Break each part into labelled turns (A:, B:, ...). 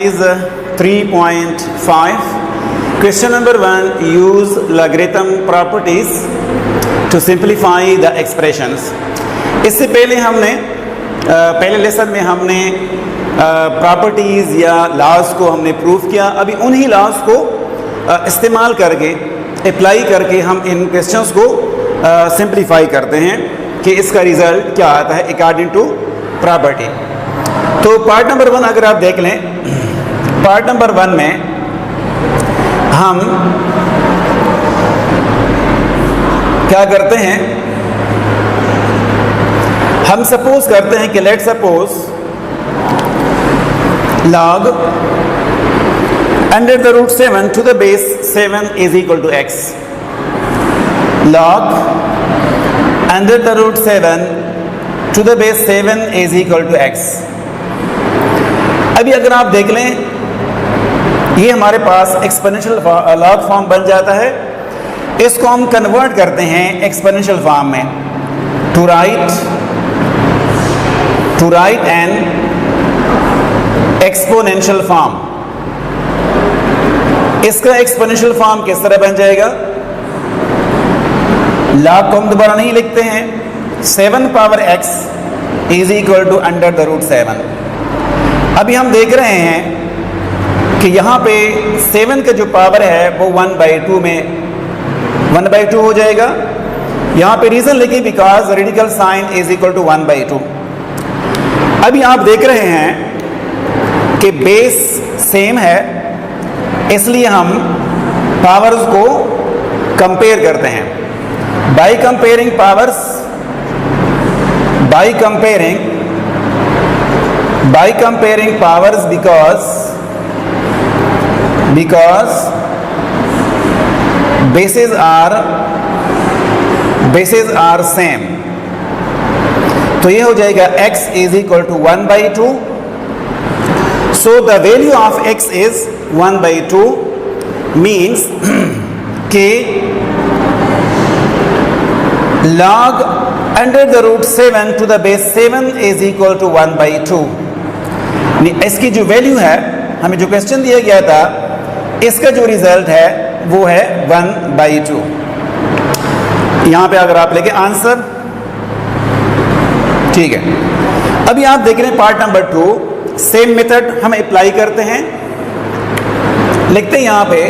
A: is 3.5. Question number 1, use logarithm properties to simplify the expressions. इससे पहले हमने पहले लेसन में हमने प्रॉपर्टीज़ या लॉज को हमने प्रूव किया। अभी उन्हीं लॉज को इस्तेमाल करके अप्लाई करके हम इन क्वेश्चंस को सिंप्लीफाई करते हैं कि इसका रिज़ल्ट क्या आता है अकॉर्डिंग टू प्रॉपर्टी। तो पार्ट नंबर 1 अगर आप देख लें, पार्ट नंबर 1 में हम क्या करते हैं, हम सपोज करते हैं कि let suppose log under the root 7 to the base 7 is equal to x. Log under the root 7 to the base 7 is equal to x. अभी अगर आप देख लें, ये हमारे पास एक्सपोनेंशियल लॉग फॉर्म बन जाता है। इसको हम कन्वर्ट करते हैं एक्सपोनेंशियल फॉर्म में to write an exponential form. इसका एक्सपोनेंशियल फॉर्म किस तरह बन जाएगा? लॉग को हम दोबारा नहीं लिखते हैं, 7 power x is equal to under the root 7। अभी हम देख रहे हैं कि यहाँ पे 7 का जो पावर है वो 1/2 में 1/2 हो जाएगा। यहाँ पे रीजन लिखी because radical sign is equal to 1/2। अभी आप देख रहे हैं कि बेस सेम है, इसलिए हम पावर्स को कंपेयर करते हैं by comparing powers, by comparing powers because bases are same। तो ये हो जाएगा x is equal to 1/2। So the value of x is 1/2 means कि log under the root 7 to the base 7 is equal to 1/2। इसकी जो value है, हमें जो क्वेश्चन दिया गया था, इसका जो रिजल्ट है वो है 1/2। यहां पे अगर आप लेके आंसर, ठीक है। अभी आप देख रहे हैं पार्ट नंबर 2, सेम मेथड हम अप्लाई करते हैं। लिखते हैं यहां पे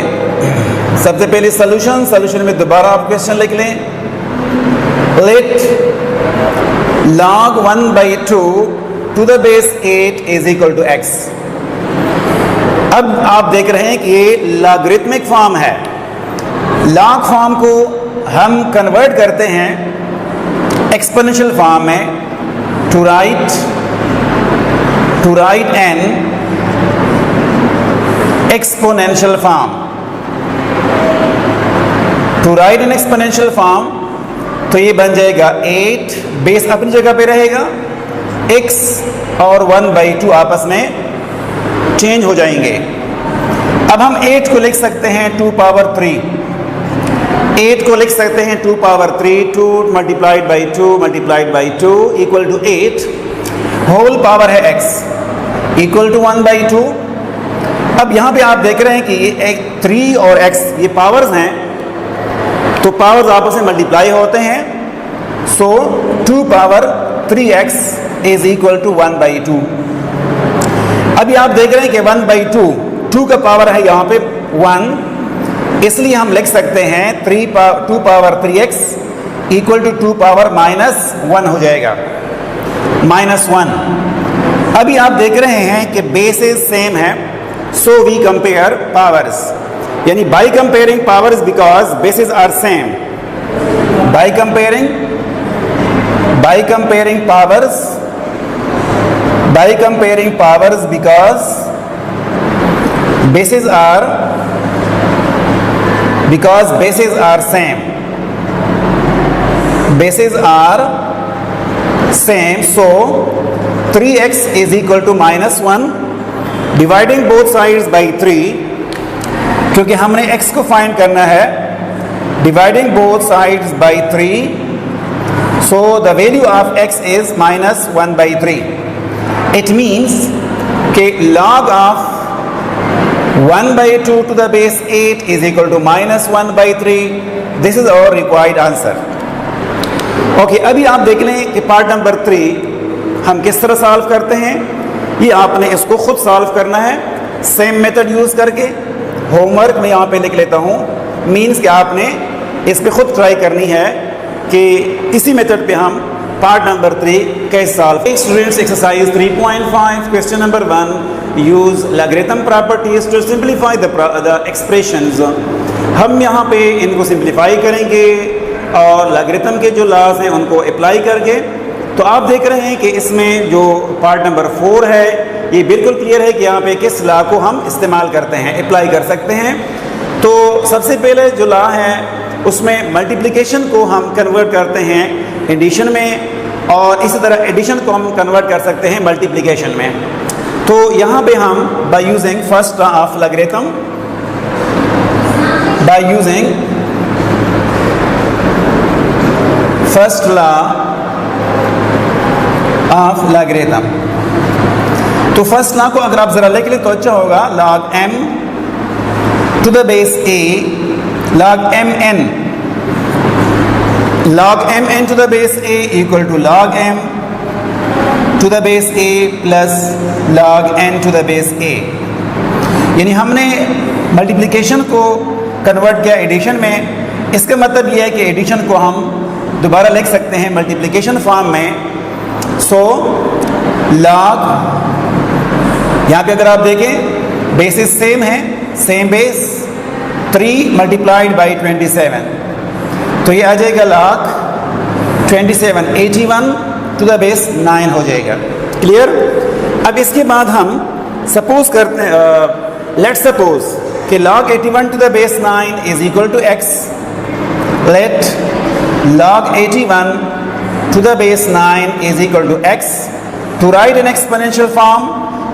A: सबसे पहले सॉल्यूशन में दोबारा आप क्वेश्चन लिख लें। Let log 1/2 to the base 8 is equal to x। अब आप देख रहे हैं कि ये लॉगरिथमिक फॉर्म है। लॉग फॉर्म को हम कन्वर्ट करते हैं एक्सपोनेंशियल फॉर्म में to write an exponential form, to write an exponential form. तो ये बन जाएगा 8, बेस अपनी जगह पे रहेगा, x और 1/2 आपस में चेंज हो जाएंगे। अब हम 8 को लिख सकते हैं 2 पावर 3, 8 को लिख सकते हैं 2 power 3, 2 multiplied by 2 equal to 8, whole power है x इक्वल टू 1/2। अब यहाँ पे आप देख रहे हैं कि ये 3 और x ये पावर्स हैं, तो पावर्स आपस में मल्टीप्लाई होते हैं। So 2 power 3x is equal to 1/2। अभी आप देख रहे हैं कि 1/2, 2 का पावर है यहाँ पे 1, इसलिए हम लिख सकते हैं 2 power 3x equal to 2 power -1 हो जाएगा, -1। अभी आप देख रहे हैं कि बेसेस सेम है, सो वी कंपेयर पावर्स, यानी by comparing powers because bases are same, by comparing powers because bases are same, so 3x is equal to -1, dividing both sides by 3, क्योंकि हमने x को फाइंड करना है, dividing both sides by 3, so the value of x is -1/3। It means कि log of 1/2 to the base 8 is equal to -1/3. This is our required answer. Okay, अभी आप देख लें कि पार्ट नंबर 3 हम किस तरह सॉल्व करते हैं। ये आपने इसको खुद सॉल्व करना है सेम मेथड यूज़ करके। होमवर्क मैं यहाँ पे लिख लेता हूँ, मीन्स कि आपने इस पे खुद ट्राई करनी है कि इसी मेथड पे हम पार्ट नंबर 3 कैसे solve. Students, exercise 3.5 question number 1, use logarithm properties to simplify the expressions. हम यहाँ पे इनको सिंप्लीफाई करेंगे और लॉगरिथम के जो लॉज हैं उनको अप्लाई करके। तो आप देख रहे हैं कि इसमें जो पार्ट नंबर 4 है ये बिल्कुल क्लियर है कि यहाँ पे किस लॉ को हम इस्तेमाल करते हैं, अप्लाई कर सकते हैं। तो सबसे पहले जो लॉ है उसमें मल्टीप्लिकेशन को हम कन्वर्ट करते हैं एडिशन में, और इसी तरह एडिशन को हम कन्वर्ट कर सकते हैं मल्टीप्लिकेशन में। तो यहाँ पे हम bye using first law of logarithm, bye using first law of logarithm. तो फर्स्ट लॉ को अगर आप जरा लिख लें तो अच्छा होगा। log m to the base a log mn, log mn to the base a equal to log m to the base a plus log n to the base a। यानी हमने मल्टीप्लिकेशन को कन्वर्ट किया addition में। इसका मतलब यह है कि एडिशन को हम दोबारा लिख सकते हैं मल्टीप्लिकेशन फॉर्म में। सो log, यहाँ पे अगर आप देखें बेसिस सेम है, सेम बेस 3 मल्टीप्लाइड बाई 27, तो ये आ जाएगा log 27 81 टू द बेस 9 हो जाएगा। क्लियर। अब इसके बाद हम सपोज करते हैं, लेट सपोज कि log 81 to the base 9 is equal to x। Let log 81 to the base 9 is equal to x। to write in exponential form,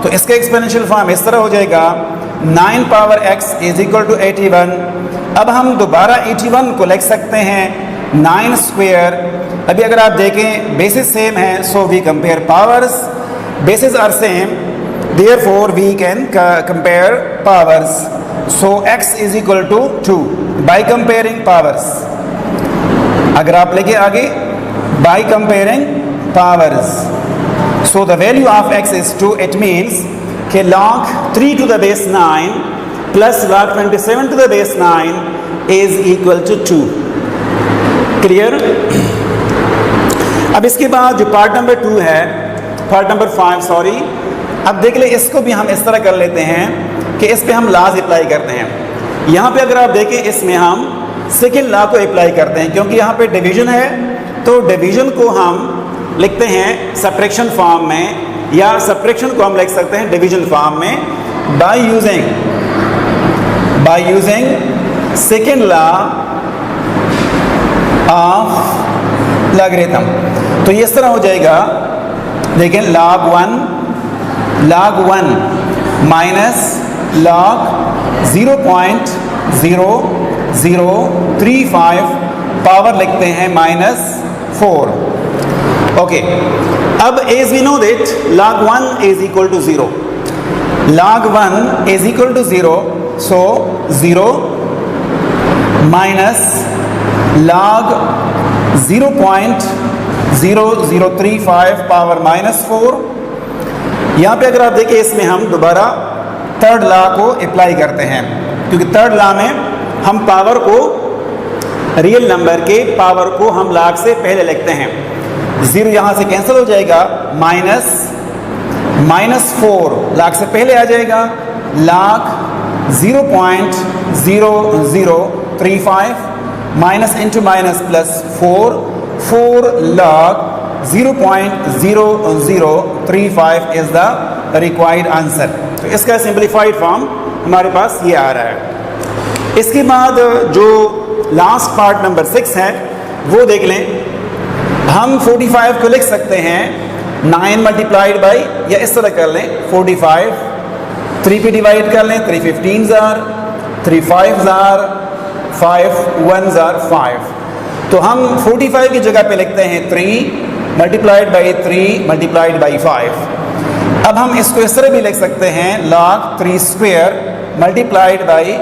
A: तो इसका एक्सपोनेंशियल फॉर्म इस तरह हो जाएगा 9 power x is equal to 81। अब हम दोबारा 81 को लिख सकते हैं 9 स्क्वायर। अभी अगर आप देखें बेसिस सेम है, so we compare powers. Basis are same, therefore we can compare powers. So x is equal to 2 by comparing powers. अगर आप लेके आगे by comparing powers, so the value of x is 2। it means कि log 3 to the base 9 plus log 27 to the base 9 is equal to 2। Clear. अब इसके बाद जो part number 2 है, पार्ट नंबर 5 सॉरी, अब देख ले इसको भी हम इस तरह कर लेते हैं कि इस पे हम लॉज अप्लाई करते हैं। यहाँ पे अगर आप देखें इसमें हम सेकेंड लॉ को अप्लाई करते हैं, क्योंकि यहाँ पे डिवीजन है तो डिवीजन को हम लिखते हैं सब्ट्रैक्शन फॉर्म में, या सब्ट्रैक्शन को हम लिख सकते हैं डिवीजन फॉर्म में bye using second law of logarithm. तो ये इस तरह हो जाएगा, देखें log 1 माइनस log 0.0035 पावर लिखते हैं -4। ओके, अब as we know that log 1 is equal to 0, log 1 is equal to 0, so 0 minus log 0.0035 power -4। यहाँ पे अगर आप देखिए इसमें हम दोबारा थर्ड लॉ को अप्लाई करते हैं, क्योंकि थर्ड लॉ में हम पावर को, रियल नंबर के पावर को हम log से पहले लिखते हैं। 0 यहाँ से कैंसिल हो जाएगा, -4 log से पहले आ जाएगा, log 0.0035 minus into minus plus 4 log 0.0035 is the required answer. तो इसका सिंप्लीफाइड फॉर्म हमारे पास ये आ रहा है। इसके बाद जो लास्ट पार्ट नंबर 6 है वो देख लें। हम 45 को लिख सकते हैं 9 मल्टीप्लाइड बाई, या इस तरह कर लें 45 3 पे डिवाइड कर लें, 3 15 जार, 3 5 जार, 5 1 जार 5। तो हम 45 की जगह पे लिखते हैं 3 मल्टीप्लाइड बाई 3 मल्टीप्लाइड बाई 5। अब हम इसको इस तरह भी लिख सकते हैं log 3 square multiplied by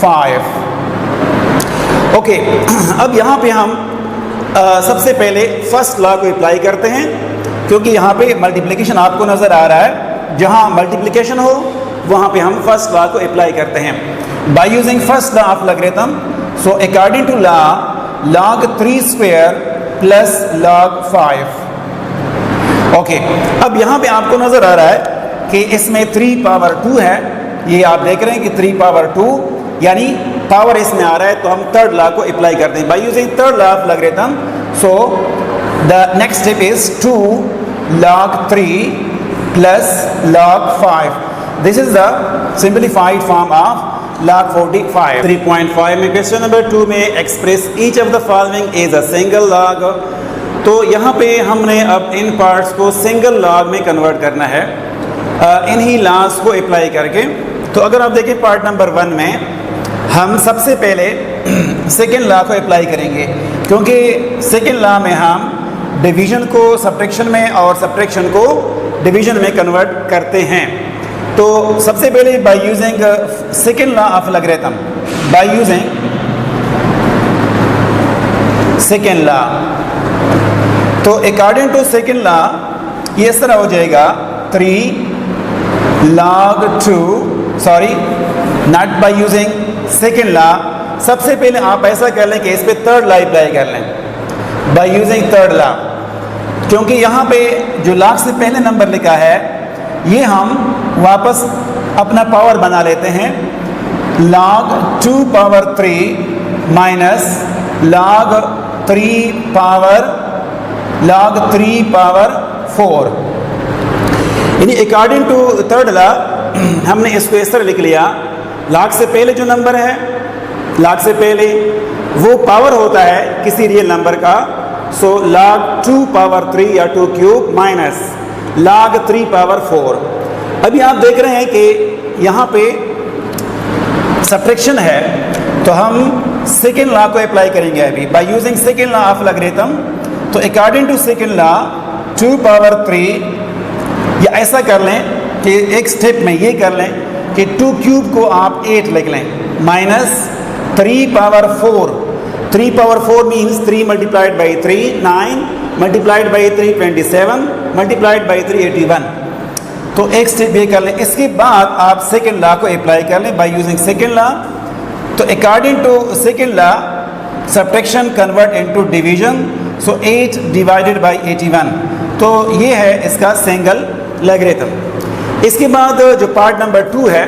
A: 5। Okay, अब यहाँ पे हम सबसे पहले फर्स्ट लॉ को अप्लाई करते हैं, क्योंकि यहाँ पे मल्टीप्लिकेशन आपको नज़र आ रहा है। जहाँ मल्टीप्लिकेशन हो वहाँ पे हम फर्स्ट लॉ को अप्लाई करते हैं by using first law of logarithm. So according to law log 3 square plus log 5। Okay, अब यहाँ पे आपको नज़र आ रहा है कि इसमें 3 पावर 2 है। ये आप देख रहे हैं कि 3 पावर 2 यानी पावर इसमें आ रहा है, तो हम थर्ड लॉ को अप्लाई करते हैं by using third law of logarithm. So the next step is 2 log 3 plus log 5। This is the simplified form of log 45। 3.5 में क्वेश्चन नंबर 2 में express each of the following is a single log. तो यहाँ पे हमने अब इन parts को single log में convert करना है इन्हीं लॉज को अप्लाई करके। तो अगर आप देखें पार्ट नंबर 1 में हम सबसे पहले सेकेंड लॉ को अप्लाई करेंगे, क्योंकि सेकेंड लॉ में हम डिवीजन को सब्ट्रैक्शन में और सब्ट्रैक्शन को डिवीजन में कन्वर्ट करते हैं। तो सबसे पहले bye using second law of logarithm, bye using second law, तो अकॉर्डिंग टू सेकेंड लॉ ये इस तरह हो जाएगा 3 log 2, sorry not bye using second law. सबसे पहले आप ऐसा कर लें कि इस पे थर्ड लॉ अप्लाई कर लें बाय यूजिंग थर्ड लॉ, क्योंकि यहाँ पे जो log से पहले नंबर लिखा है ये हम वापस अपना पावर बना लेते हैं। log 2 power 3 minus log 3 power 4, यानी अकॉर्डिंग टू थर्ड लॉ हमने इसको इस तरह लिख लिया। log से पहले जो नंबर है, log से पहले वो पावर होता है किसी रियल नंबर का। सो log 2 पावर 3 या 2 क्यूब माइनस log 3 पावर 4। अभी आप देख रहे हैं कि यहाँ पे सब्ट्रैक्शन है, तो हम सेकेंड लॉ को अप्लाई करेंगे अभी by using second law of logarithm. तो according to second law 2 power 3, या ऐसा कर लें कि एक स्टेप में ये कर लें कि 2 क्यूब को आप 8 लिख लें minus 3 power 4। 3 power 4 means 3 multiplied by 3 9, multiplied by 3 27, multiplied by 3 81। तो एक स्टेप ये कर लें, इसके बाद आप सेकेंड लॉ को अप्लाई कर लें बाय यूजिंग सेकेंड लॉ। तो according to second law subtraction convert into division. So 8 divided by 81, तो ये है इसका सिंगल लॉगरिथम। इसके बाद जो पार्ट नंबर 2 है,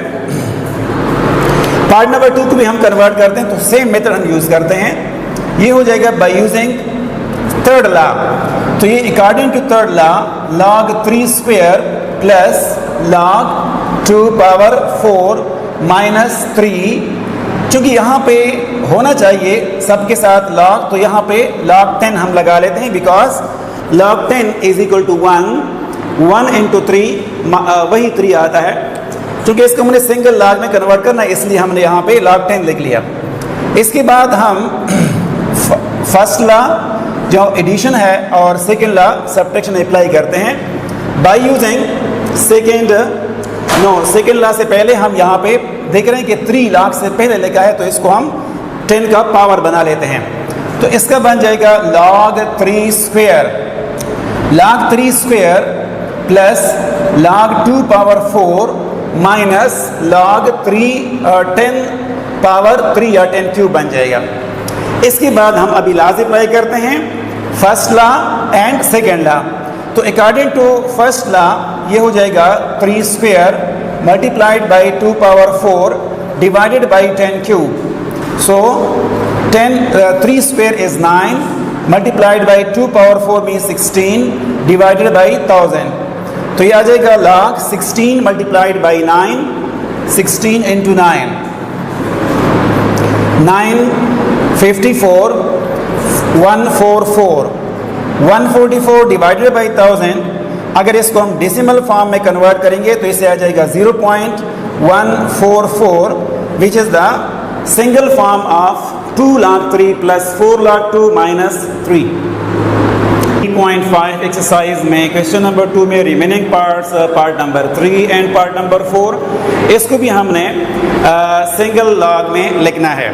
A: पार्ट नंबर 2 को भी हम कन्वर्ट करते हैं, तो सेम मेथड हम यूज़ करते हैं। ये हो जाएगा बाय यूजिंग थर्ड लॉ। तो ये according to third law log 3 square plus log 2 power 4 minus 3, चूँकि यहाँ पे होना चाहिए सबके साथ log, तो यहाँ पे log 10 हम लगा लेते हैं, because log 10 is equal to 1 into 3, वही 3 आता है। क्योंकि इसको हमने सिंगल log में कन्वर्ट करना है, इसलिए हमने यहाँ पे log 10 लिख लिया। इसके बाद हम फर्स्ट लॉ जो एडिशन है और सेकेंड लॉ सब्ट्रैक्शन अप्लाई करते हैं बाय यूजिंग सेकेंड लॉ। से पहले हम यहाँ पे देख रहे हैं कि 3 log से पहले लिखा है, तो इसको हम 10 का पावर बना लेते हैं। तो इसका बन जाएगा log 3 square, log 3 square plus log 2 power 4 minus log 10 power 3 या 10 क्यूब बन जाएगा। इसके बाद हम अभी लॉज अप्लाई करते हैं, first law and second law. तो अकॉर्डिंग टू फर्स्ट लॉ ये हो जाएगा 3 square multiplied by 2 power 4 divided by 10 cube. So 3 square is 9, multiplied by 2 power 4 mean 16 divided by 1000। तो ये आ जाएगा log 16 multiplied by 9, 16 into 9, 954, 144 divided by 1000। अगर इसको हम डेसिमल फॉर्म में कन्वर्ट करेंगे तो इसे आ जाएगा 0.144, which is the single form of 2 log 3 plus 4 log 2 minus 3। 3.5 exercise में क्वेश्चन नंबर 2 में remaining parts part number 3 and part number 4 इसको भी हमने सिंगल लॉग में लिखना है।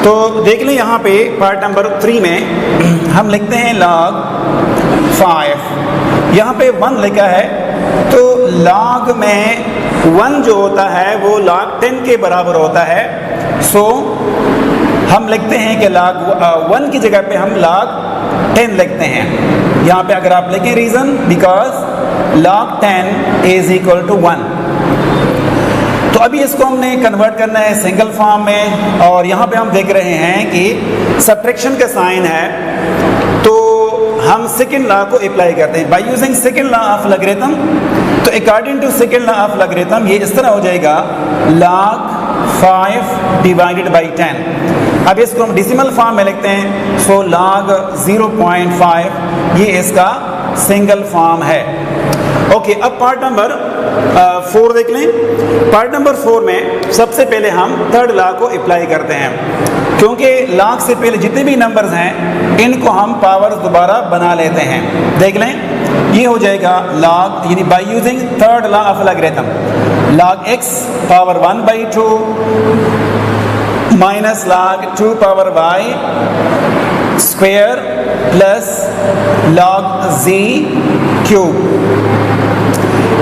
A: तो देख लें यहाँ पे पार्ट नंबर 3 में हम लिखते हैं log 5, यहाँ पे 1 लिखा है तो log में 1 जो होता है वो log 10 के बराबर होता है। सो हम लिखते हैं कि log 1 की जगह पे हम log 10 लिखते हैं। यहाँ पे अगर आप लिखें reason because log 10 is equal to 1। तो अभी इसको हमने कन्वर्ट करना है सिंगल फॉर्म में और यहाँ पे हम देख रहे हैं कि सब्ट्रैक्शन का साइन है तो हम सेकेंड लॉ को अप्लाई करते हैं by using second law of logarithm. तो according to second law of logarithm ये इस तरह हो जाएगा log 5 डिवाइडेड बाई 10। अब इसको हम डेसिमल फॉर्म में लिखते हैं। सो log 0.5 ये इसका सिंगल फॉर्म है। ओके, अब पार्ट नंबर 4 देख लें। पार्ट नंबर 4 में सबसे पहले हम थर्ड लॉ को अप्लाई करते हैं क्योंकि log से पहले जितने भी नंबर्स हैं इनको हम पावर दोबारा बना लेते हैं। देख लें, ये हो जाएगा log यानी by using third law of logarithm log x power 1/2 minus log 2 power y square plus log z cube.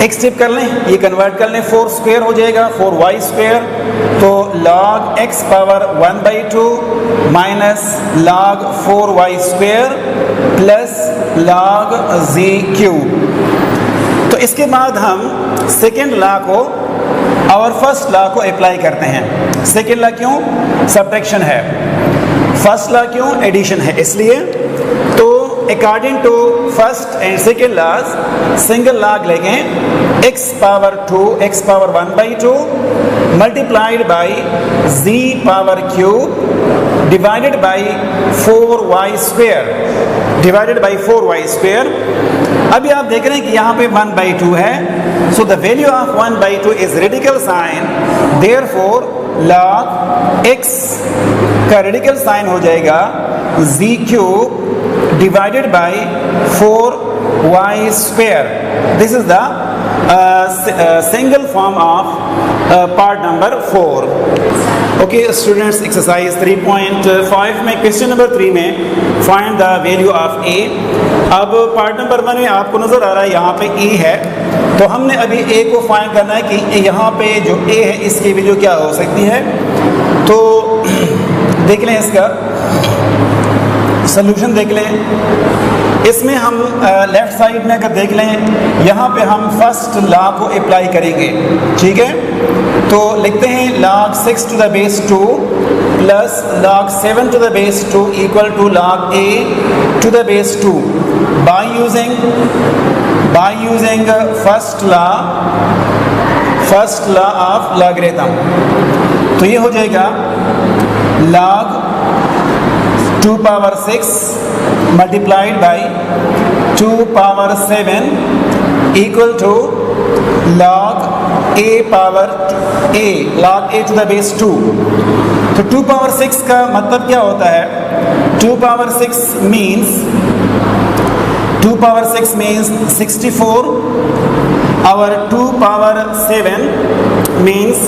A: एक स्टेप कर लें, ये कन्वर्ट कर लें, 4 स्क्वायर हो जाएगा 4y स्क्वायर। तो log x power 1/2 minus log 4y square plus log z cube. तो इसके बाद हम सेकेंड लॉ को और फर्स्ट लॉ को अप्लाई करते हैं। सेकेंड लॉ क्यों? सब्ट्रैक्शन है। फर्स्ट लॉ क्यों? एडिशन है। इसलिए तो according to first and second laws single log लेंगे x power 2 x power 1/2 multiplied by z power cube divided by 4y square divided by 4y square. अभी आप देख रहे हैं कि यहाँ पे 1/2 है। So the value of 1/2 is radical sign, therefore log x का रेडिकल साइन हो जाएगा z cube divided by 4y square. This is the single form of part number 4. Okay students, exercise 3.5 में क्वेश्चन नंबर 3 में find the value of a। अब part number 1 में आपको नज़र आ रहा है यहाँ पे a है तो हमने अभी a को फाइंड करना है कि यहाँ पे जो a है इसकी वैल्यू क्या हो सकती है। तो देख लें इसका सोल्यूशन देख लें। इसमें हम लेफ्ट साइड में अगर देख लें यहाँ पे हम फर्स्ट लॉ को अप्लाई करेंगे। ठीक है, तो लिखते हैं log 6 to the base 2 plus log 7 to the base 2 equal to log a to the base 2 by using first law of logarithm. तो ये हो जाएगा log 2 power 6 multiplied by 2 power 7 equal to log a power log a to the base 2। तो 2 power 6 का मतलब क्या होता है? 2 पावर 6 मीन्स 64 और 2 पावर 7 मीन्स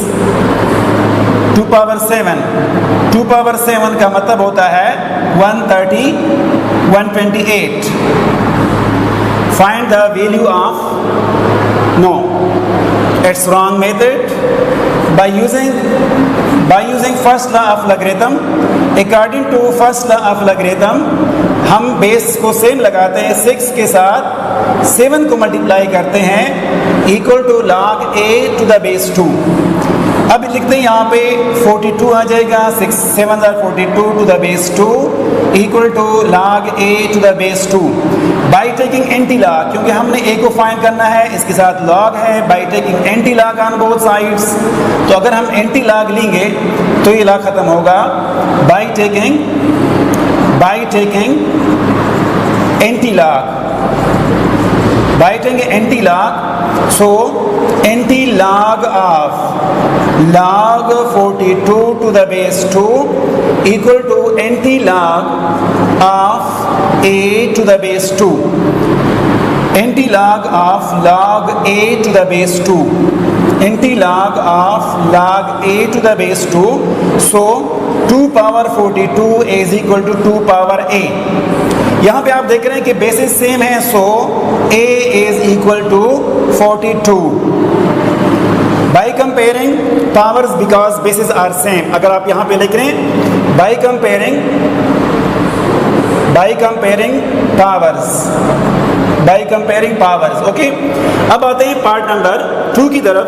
A: 2 पावर 7। 2 पावर 7 का मतलब होता है 128। Find the value of no, it's wrong method. By using first law of logarithm, according to first law of logarithm हम बेस को सेम लगाते हैं, 6 के साथ 7 को मल्टीप्लाई करते हैं equal to log a to the base 2। अब लिखते हैं यहाँ पे 42 आ जाएगा, 6 7 42 to the base 2 equal to log a to the base 2 by taking anti log, क्योंकि हमने a को फाइंड करना है, इसके साथ log है, by taking anti log on both sides. तो अगर हम एंटी लॉग लेंगे तो ये लॉग खत्म होगा by taking anti log, by taking anti log. So anti log of log 42 to the base 2 equal to anti-log of a to the base 2. Anti-log of log a to the base 2. Anti-log of log a to the base 2. So 2 power 42 is equal to 2 power a. यहाँ पे आप देख रहे हैं कि basis same है, सो a is equal to 42. By comparing powers because bases are same. अगर आप यहाँ पे लिख रहे हैं by comparing powers, ओके। अब आते हैं पार्ट नंबर 2 की तरफ।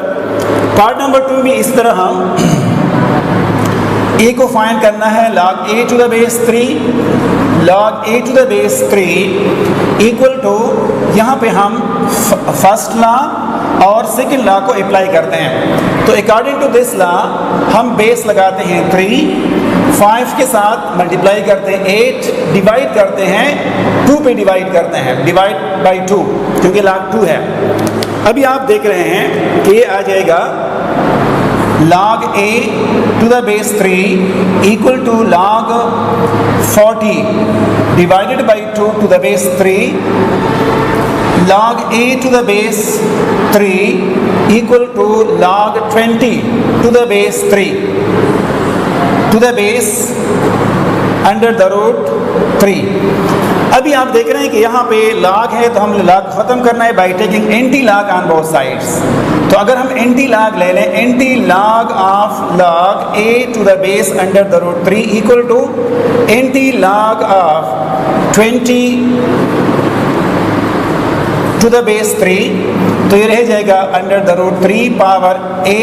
A: पार्ट नंबर 2 में इस तरह हम a को फाइंड करना है log a to the base 3, log a to the base 3 equal to, यहाँ पे हम फर्स्ट लॉ और सेकेंड लॉ को अप्लाई करते हैं। तो अकॉर्डिंग टू दिस लॉ हम बेस लगाते हैं 3, 5 के साथ मल्टीप्लाई करते हैं 8, डिवाइड करते हैं 2 पे डिवाइड करते हैं, डिवाइड बाई 2 क्योंकि log 2 है। अभी आप देख रहे हैं कि ये आ जाएगा log a to the base 3 equal to log 40 divided by 2 to the base 3, log a to the base 3 equal to log 20 to the base 3 to the base under the root 3। अभी आप देख रहे हैं कि यहाँ पे log है तो हम log खत्म करना है by taking anti log on both sides. तो अगर हम एंटी log ले लें, anti log of log a to the base under the root 3 equal to anti log of 20 to the base 3, तो ये रह जाएगा under the root 3 power a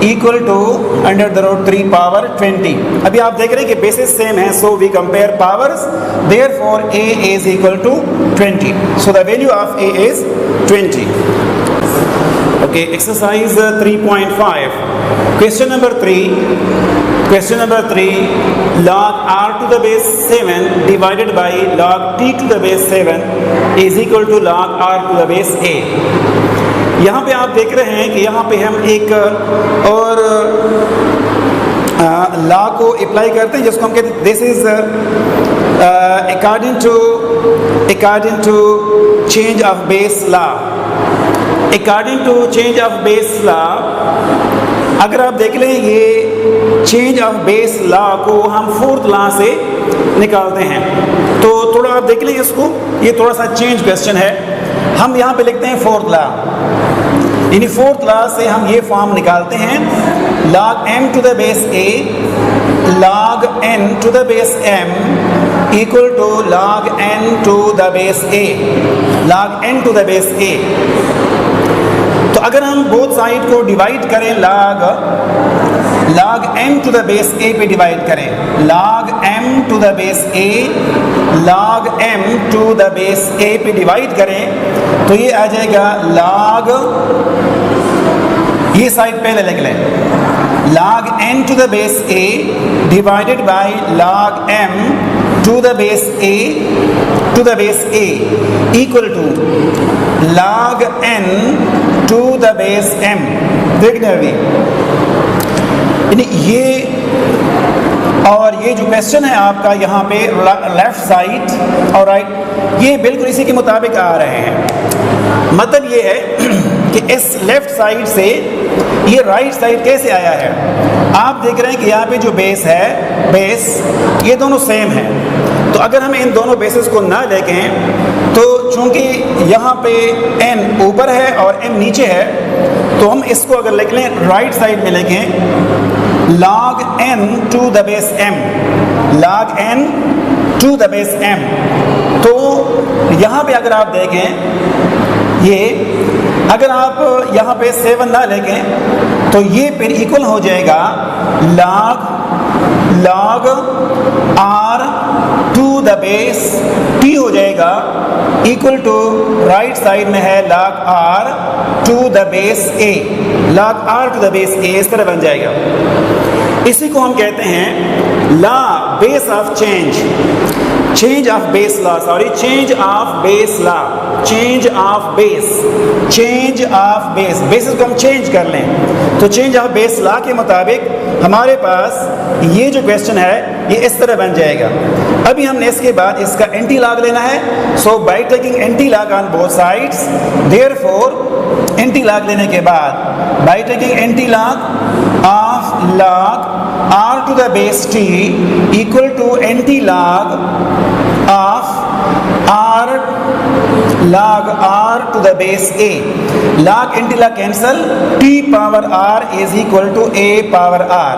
A: equal to under the root 3 power 20। अभी आप देख रहे हैं कि बेसिस सेम है, so we compare powers, therefore a is equal to 20, so the value of a is 20। Okay, exercise 3.5, question number 3, log r to the base 7 divided by log t to the base 7 is equal to log r to the base a। यहाँ पे आप देख रहे हैं कि यहाँ पे हम एक और लॉ को अप्लाई करते हैं जिसको हम कहते हैं this is according to change of base law. According to change of base law, अगर आप देख लें ये चेंज ऑफ बेस लॉ को हम फोर्थ लॉ से निकालते हैं, तो थोड़ा आप देख लें इसको, ये थोड़ा सा चेंज क्वेश्चन है। हम यहाँ पे लिखते हैं फोर्थ लॉ, यानी फोर्थ लॉ से हम ये फॉर्म निकालते हैं log m to the base a log n to the base m equal to log n to the base a, log n to the base a। तो अगर हम both side को divide करें log m to the base a पे divide करें, log m to the base a log m to the base a पे divide करें तो ये आ जाएगा log, ये साइड पहले लिख लें, log n to the base a divided by log m to the base a equal to log n to the base m। देखने अभी यानी ये और ये जो क्वेश्चन है आपका यहाँ पे लेफ्ट साइड और राइट, ये बिल्कुल इसी के मुताबिक आ रहे हैं। मतलब ये है कि इस लेफ्ट साइड से ये राइट साइड कैसे आया है। आप देख रहे हैं कि यहाँ पे जो बेस है, बेस ये दोनों सेम है, तो अगर हम इन दोनों बेसिस को ना देखें तो चूंकि यहाँ पे n ऊपर है और m नीचे है, तो हम इसको अगर लिख लें राइट साइड में लिखें log n to the base m, log n to the base m। तो यहाँ पे अगर आप देखें ये, अगर आप यहाँ पे 7 ना लेंगे तो ये फिर इक्वल हो जाएगा log r to the base t हो जाएगा इक्वल टू राइट साइड में है log r to the base a, log r to the base a इस तरह बन जाएगा। इसी को हम कहते हैं law base of change, change of base law, sorry change of base law, change of base, change of base, basis को हम चेंज कर लें तो चेंज ऑफ बेस लॉ के मुताबिक हमारे पास ये जो क्वेश्चन है ये इस तरह बन जाएगा। अभी हमने इसके बाद इसका एंटी लॉग लेना है, so by taking anti log on both sides, therefore anti log लेने के बाद by taking anti log of log r to the base t equal to anti log of r log r to the base a, log anti log cancel, t power r is equal to a power r।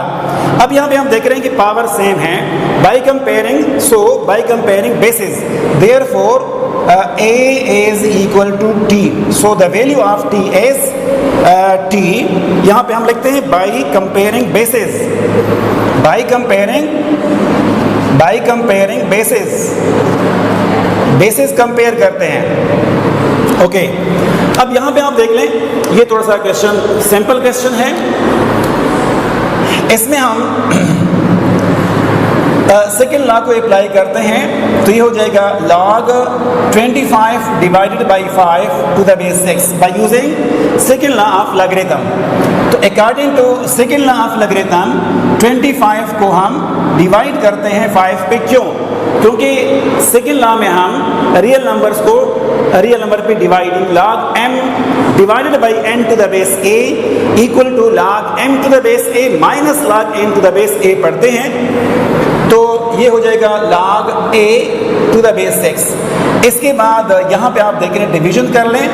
A: अब यहाँ पे हम देख रहे हैं कि power same है, by comparing, so by comparing bases, therefore a is equal to t, so the value of t is t। यहाँ पे हम लिखते हैं by comparing bases, by comparing bases, bases compare करते हैं। ओके, अब यहाँ पे आप देख लें, ये थोड़ा सा क्वेश्चन सिंपल क्वेश्चन है, इसमें हम सेकेंड लॉ को अप्लाई करते हैं तो ये हो जाएगा log 25 divided by 5 to the base 6 by using second law of logarithm. तो according to second law of logarithm 25 को हम डिवाइड करते हैं 5 पे, क्यों? क्योंकि सेकेंड लॉ में हम रियल नंबर्स को रियल नंबर पे dividing log m divided by n to the base a equal to log m to the base a minus log n to the base a पढ़ते हैं, तो ये हो जाएगा log a to the base 6। इसके बाद यहाँ पे आप देख रहे हैं डिवीजन कर लें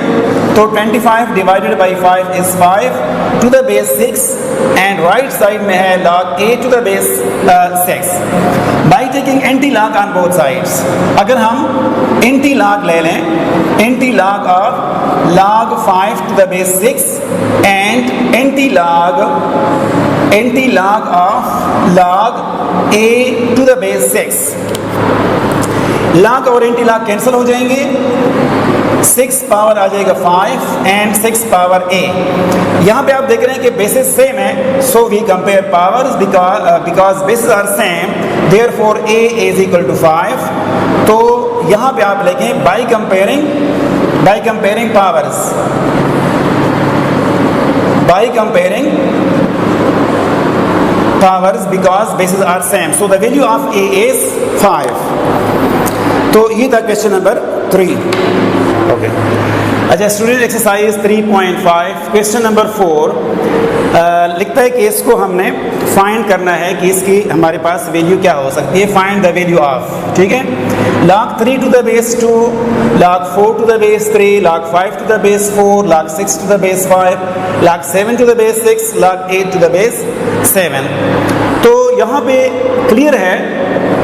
A: तो 25 divided by 5 is 5 to the base 6 and right side में है log a to the base 6। By taking anti log on both sides, अगर हम एंटी लॉग ले लें, anti log of log 5 to the base 6 and anti log of log a to the base 6, log और anti log cancel हो जाएंगे, 6 power आ जाएगा 5 and 6 power a। यहाँ पे आप देख रहे हैं कि बेसिस सेम है, so we compare powers because basis are same, therefore a is equal to 5। तो यहाँ पे आप लिखें by comparing powers, by comparing powers because bases are same, so the value of a is 5। तो ये था question number 3। Okay, अच्छा student exercise 3.5 question number 4 लिखता है कि इसको हमने फाइंड करना है कि इसकी हमारे पास वैल्यू क्या हो सकती है, फाइंड द वैल्यू ऑफ, ठीक है, log 3 to the base 2, log 4 to the base 3, log 5 to the base 4, log 6 to the base 5, log 7 to the base 6, log 8 to the base 7। तो यहाँ पे क्लियर है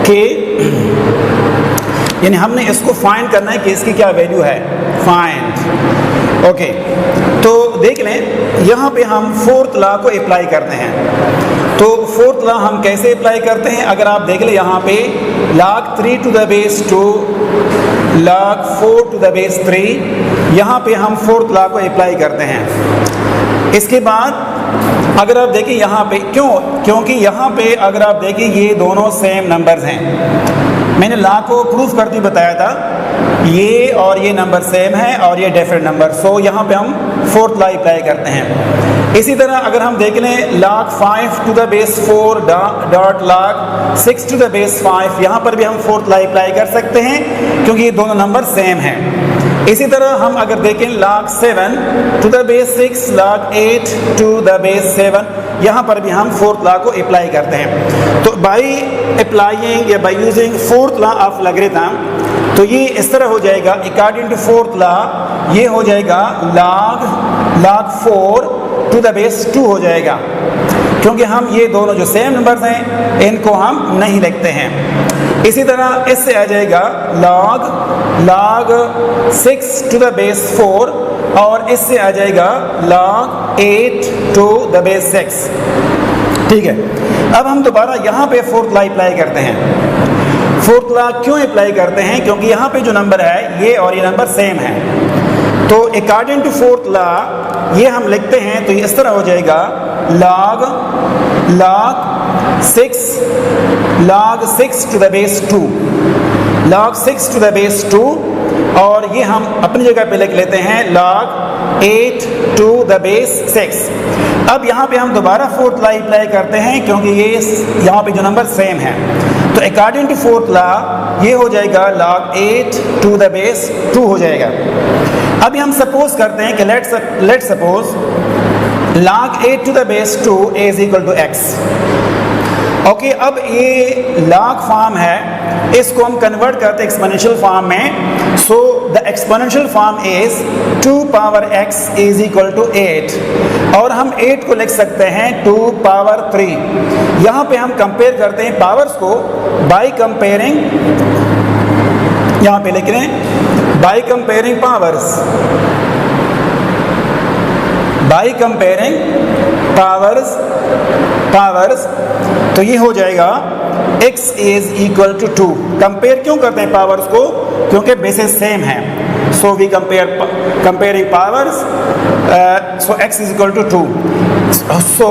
A: कि यानी हमने इसको फाइंड करना है कि इसकी क्या वैल्यू है, फाइंड। ओके, तो देख लें यहाँ पे हम फोर्थ लॉ को अप्लाई करते हैं। तो फोर्थ लॉ हम कैसे अप्लाई करते हैं, अगर आप देख लें यहाँ पे log 3 to the base 2, log 4 to the base 3, यहाँ पे हम फोर्थ लॉ को अप्लाई करते हैं। इसके बाद अगर आप देखें यहाँ पे, क्योंकि यहाँ पे अगर आप देखें ये दोनों सेम नंबर्स हैं, मैंने लॉ को प्रूफ करते बताया था, ये और ये नंबर सेम है और ये डिफरेंट नंबर, सो यहाँ पे हम फोर्थ लॉ अप्लाई करते हैं। इसी तरह अगर हम देख लें log 5 to the base 4 dot log 6 to the base 5, यहाँ पर भी हम फोर्थ लॉ अप्लाई कर सकते हैं क्योंकि ये दोनों नंबर सेम हैं। इसी तरह हम अगर देखें log 7 to the base 6, log 8 to the base 7, यहाँ पर भी हम फोर्थ लॉ को अप्लाई करते हैं। तो बाई अप्लाइंग या by using fourth law of logarithm, तो ये इस तरह हो जाएगा, अकॉर्डिंग टू फोर्थ लॉ ये हो जाएगा log 4 टू द बेस 2 हो जाएगा, क्योंकि हम ये दोनों जो सेम नंबर्स हैं इनको हम नहीं लिखते हैं। इसी तरह इससे आ जाएगा log 6 टू द बेस 4 और इससे आ जाएगा log 8 टू द बेस 6, ठीक है। अब हम दोबारा यहाँ पे फोर्थ लॉ अप्लाई करते हैं। फोर्थ लॉ क्यों अप्लाई करते हैं, क्योंकि यहाँ पे जो नंबर है ये और ये नंबर सेम है, तो अकॉर्डिंग टू फोर्थ लॉ ये हम लिखते हैं तो इस तरह हो जाएगा log 6 log 6 to the base 2, log 6 to the base 2, और ये हम अपनी जगह पे लिख लेते हैं log 8 to the base 6। अब यहाँ पे हम दोबारा फोर्थ लॉ अप्लाई करते हैं क्योंकि ये यहाँ पे जो नंबर सेम है, तो अकॉर्डिंग टू फोर्थ लॉ ये हो जाएगा log 8 to the base 2 हो जाएगा। अभी हम सपोज करते हैं कि let suppose log 8 to the base 2 is equal to x। Okay, अब ये log फॉर्म है, इसको हम कन्वर्ट करते हैं एक्सपोनेंशियल फॉर्म में। So the exponential form is 2 power x is equal to 8, और हम 8 को लिख सकते हैं 2 पावर 3। यहाँ पे हम कंपेयर करते हैं पावर्स को बाय कंपेयरिंग, यहाँ पे लिख रहे हैं by comparing powers, by comparing powers, तो ये हो जाएगा x is equal to 2। Compare क्यों करते हैं पावर्स को? क्योंकि बेसिस सेम है। So we comparing powers, so x is equal to 2। So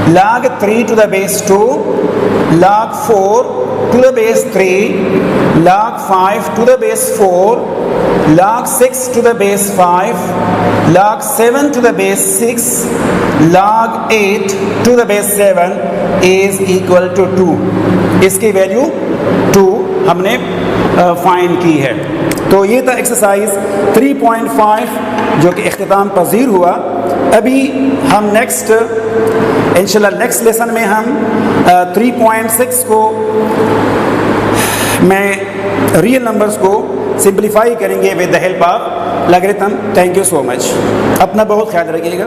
A: log 3 to the base 2, log 4 to the base 3, log 5 to the base 4, log 6 to the base 5, log 7 to the base 6, log 8 to the base 7 is equal to 2। इसकी value 2 हमने find की है। तो ये था exercise 3.5 जो कि इख्तिताम पजीर हुआ। अभी हम इंशाल्लाह नेक्स्ट लेसन में हम 3.6 को में रियल नंबर्स को सिंप्लीफाई करेंगे with the help of logarithm. Thank you so much, अपना बहुत ख्याल रखिएगा।